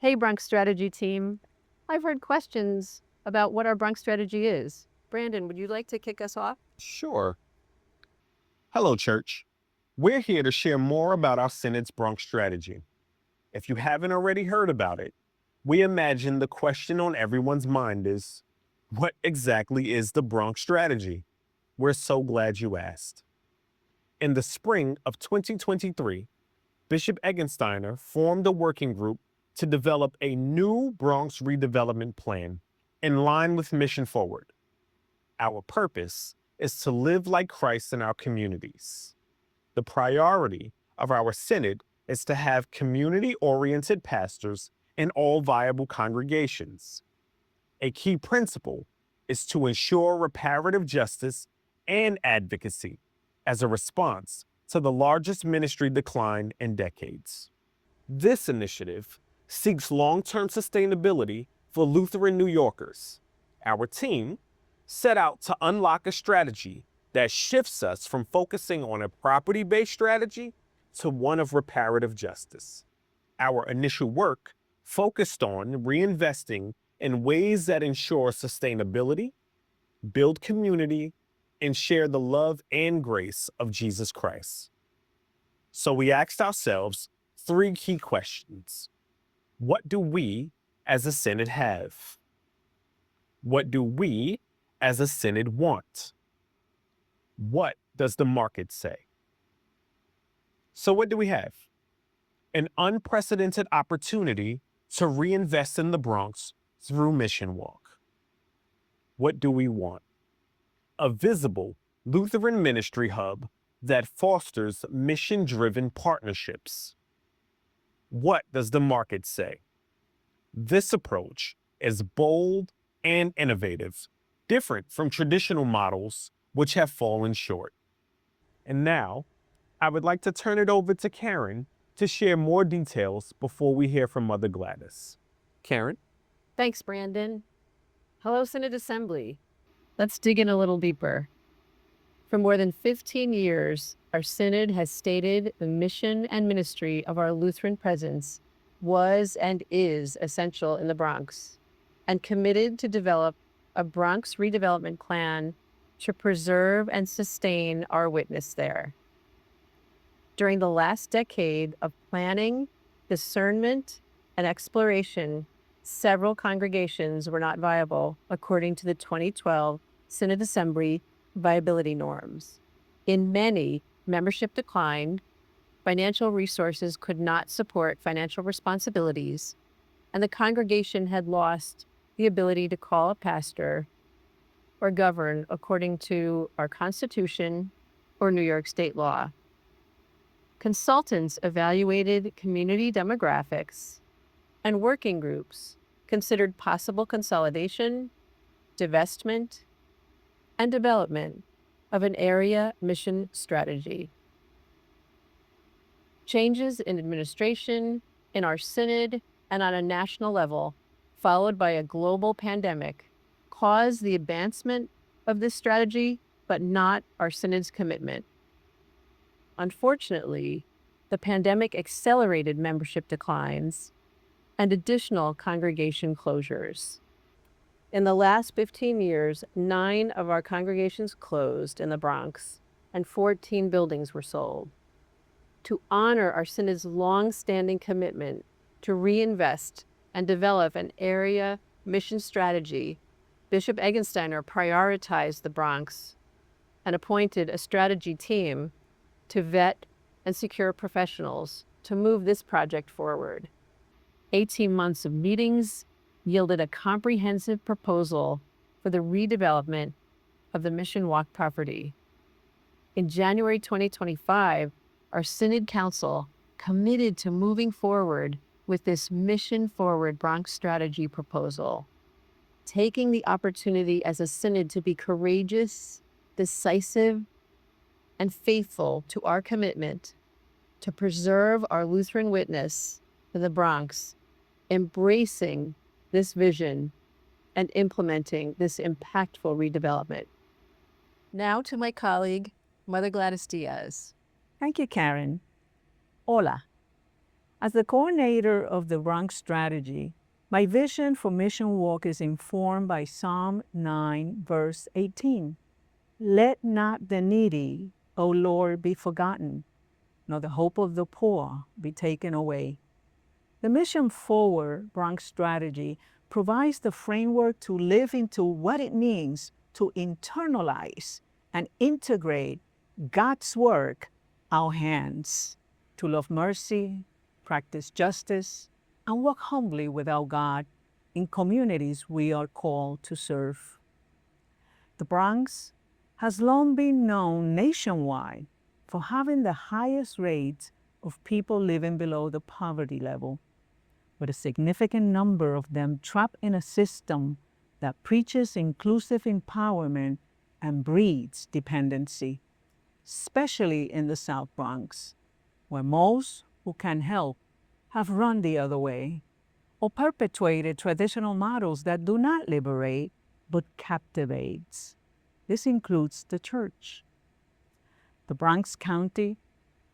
Hey, Bronx Strategy Team. I've heard questions about what our Bronx strategy is. Branden, would you like to kick us off? Sure. Hello, church. We're here to share more about our Synod's Bronx strategy. If you haven't already heard about it, we imagine the question on everyone's mind is, what exactly is the Bronx strategy? We're so glad you asked. In the spring of 2023, Bishop Eggensteiner formed a working group to develop a new Bronx redevelopment plan in line with Mission Forward. Our purpose is to live like Christ in our communities. The priority of our synod is to have community-oriented pastors in all viable congregations. A key principle is to ensure reparative justice and advocacy as a response to the largest ministry decline in decades. This initiative seeks long-term sustainability for Lutheran New Yorkers. Our team set out to unlock a strategy that shifts us from focusing on a property-based strategy to one of reparative justice. Our initial work focused on reinvesting in ways that ensure sustainability, build community, and share the love and grace of Jesus Christ. So we asked ourselves 3 key questions. What do we as a synod have? What do we as a synod want? What does the market say? So what do we have? An unprecedented opportunity to reinvest in the Bronx through Mission Walk. What do we want? A visible Lutheran ministry hub that fosters mission-driven partnerships. What does the market say? This approach is bold and innovative, different from traditional models which have fallen short. And now, I would like to turn it over to Karen to share more details before we hear from Mother Gladys. Karen? Thanks, Branden. Hello, Synod Assembly. Let's dig in a little deeper. For more than 15 years, our Synod has stated the mission and ministry of our Lutheran presence was and is essential in the Bronx, and committed to develop a Bronx redevelopment plan to preserve and sustain our witness there. During the last decade of planning, discernment, and exploration, several congregations were not viable according to the 2012 Synod Assembly viability norms. In many, membership declined, financial resources could not support financial responsibilities, and the congregation had lost the ability to call a pastor or govern according to our Constitution or New York state law. Consultants evaluated community demographics, and working groups considered possible consolidation, divestment, and development of an area mission strategy. Changes in administration, in our synod, and on a national level, followed by a global pandemic, caused the advancement of this strategy, but not our synod's commitment. Unfortunately, the pandemic accelerated membership declines and additional congregation closures. In the last 15 years, 9 of our congregations closed in the Bronx, and 14 buildings were sold. To honor our synod's long-standing commitment to reinvest and develop an area mission strategy, Bishop Eggensteiner prioritized the Bronx and appointed a strategy team to vet and secure professionals to move this project forward. 18 months of meetings yielded a comprehensive proposal for the redevelopment of the Mission Walk property. In January 2025, our Synod Council committed to moving forward with this mission-forward Bronx strategy proposal, taking the opportunity as a Synod to be courageous, decisive, and faithful to our commitment to preserve our Lutheran witness to the Bronx, embracing this vision and implementing this impactful redevelopment. Now to my colleague, Mother Gladys Díaz. Thank you, Karen. Hola. As the coordinator of the Bronx Strategy, my vision for Mission Walk is informed by Psalm 9, verse 18. Let not the needy, O Lord, be forgotten, nor the hope of the poor be taken away. The Mission Forward Bronx Strategy provides the framework to live into what it means to internalize and integrate God's work, our hands, to love mercy, practice justice, and walk humbly with our God in communities we are called to serve. The Bronx has long been known nationwide for having the highest rates of people living below the poverty level, with a significant number of them trapped in a system that preaches inclusive empowerment and breeds dependency, especially in the South Bronx, where most who can help have run the other way or perpetuated traditional models that do not liberate but captivates. This includes the church. The Bronx County,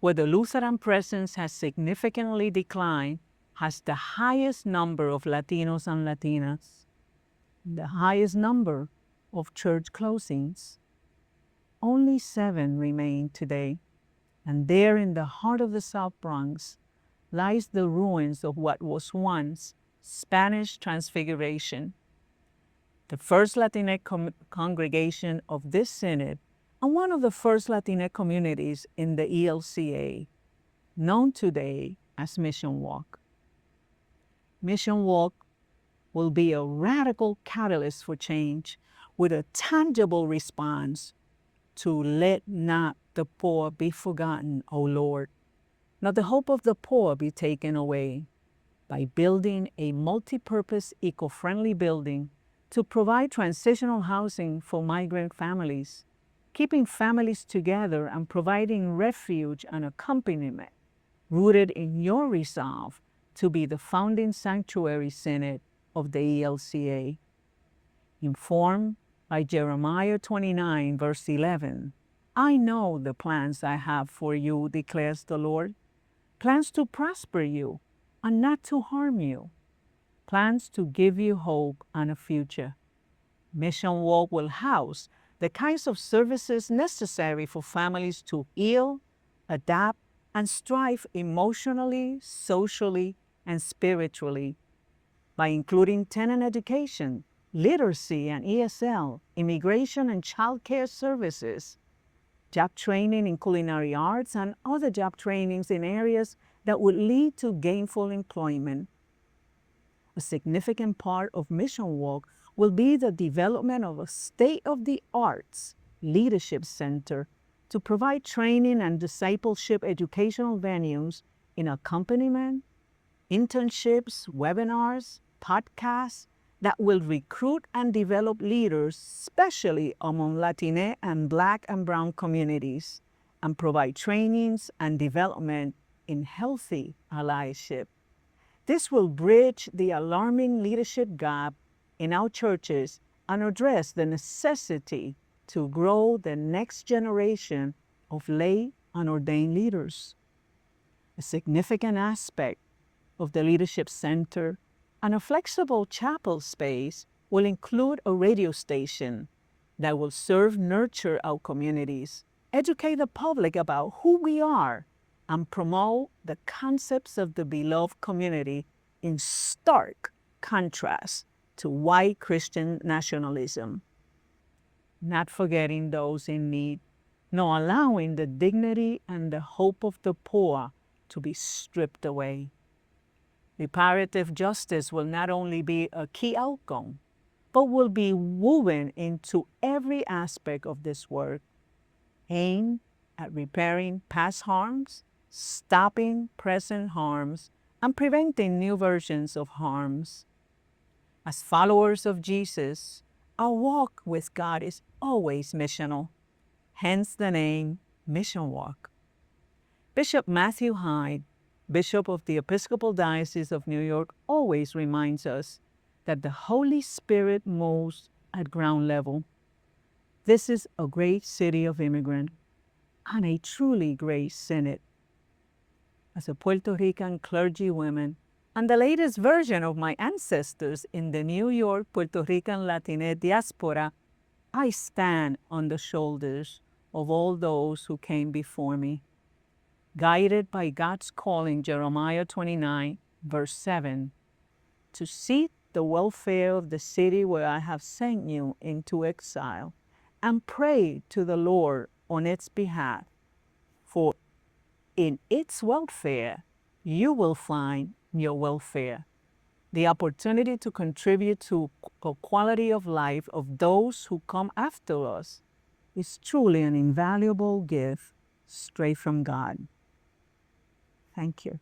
where the Lutheran presence has significantly declined, has the highest number of Latinos and Latinas, the highest number of church closings. Only 7 remain today, and there in the heart of the South Bronx lies the ruins of what was once Spanish Transfiguration, the first Latinx congregation of this synod, and one of the first Latinx communities in the ELCA, known today as Mission Walk. Mission Walk will be a radical catalyst for change with a tangible response to let not the poor be forgotten, O Lord, not the hope of the poor be taken away, by building a multi-purpose eco-friendly building to provide transitional housing for migrant families, keeping families together and providing refuge and accompaniment, rooted in your resolve to be the founding sanctuary synod of the ELCA. Informed by Jeremiah 29, verse 11, I know the plans I have for you, declares the Lord, plans to prosper you and not to harm you, plans to give you hope and a future. Mission Walk will house the kinds of services necessary for families to heal, adapt, and strive emotionally, socially, and spiritually by including tenant education, literacy and ESL, immigration and child care services, job training in culinary arts, and other job trainings in areas that would lead to gainful employment. A significant part of Mission Walk will be the development of a state-of-the-art leadership center to provide training and discipleship educational venues in accompaniment, internships, webinars, podcasts that will recruit and develop leaders, especially among Latinx and Black and Brown communities, and provide trainings and development in healthy allyship. This will bridge the alarming leadership gap in our churches and address the necessity to grow the next generation of lay and ordained leaders. A significant aspect of the Leadership Center and a flexible chapel space will include a radio station that will nurture our communities, educate the public about who we are, and promote the concepts of the beloved community in stark contrast to white Christian nationalism. Not forgetting those in need, nor allowing the dignity and the hope of the poor to be stripped away. Reparative justice will not only be a key outcome, but will be woven into every aspect of this work, aimed at repairing past harms, stopping present harms, and preventing new versions of harms. As followers of Jesus, our walk with God is always missional, hence the name Mission Walk. Bishop Matthew Hyde, Bishop of the Episcopal Diocese of New York, always reminds us that the Holy Spirit moves at ground level. This is a great city of immigrants and a truly great synod. as a Puerto Rican clergywoman and the latest version of my ancestors in the New York Puerto Rican Latinx diaspora, I stand on the shoulders of all those who came before me. Guided by God's call in Jeremiah 29, verse 7, to seek the welfare of the city where I have sent you into exile, and pray to the Lord on its behalf, for in its welfare you will find your welfare. The opportunity to contribute to the quality of life of those who come after us is truly an invaluable gift straight from God. Thank you.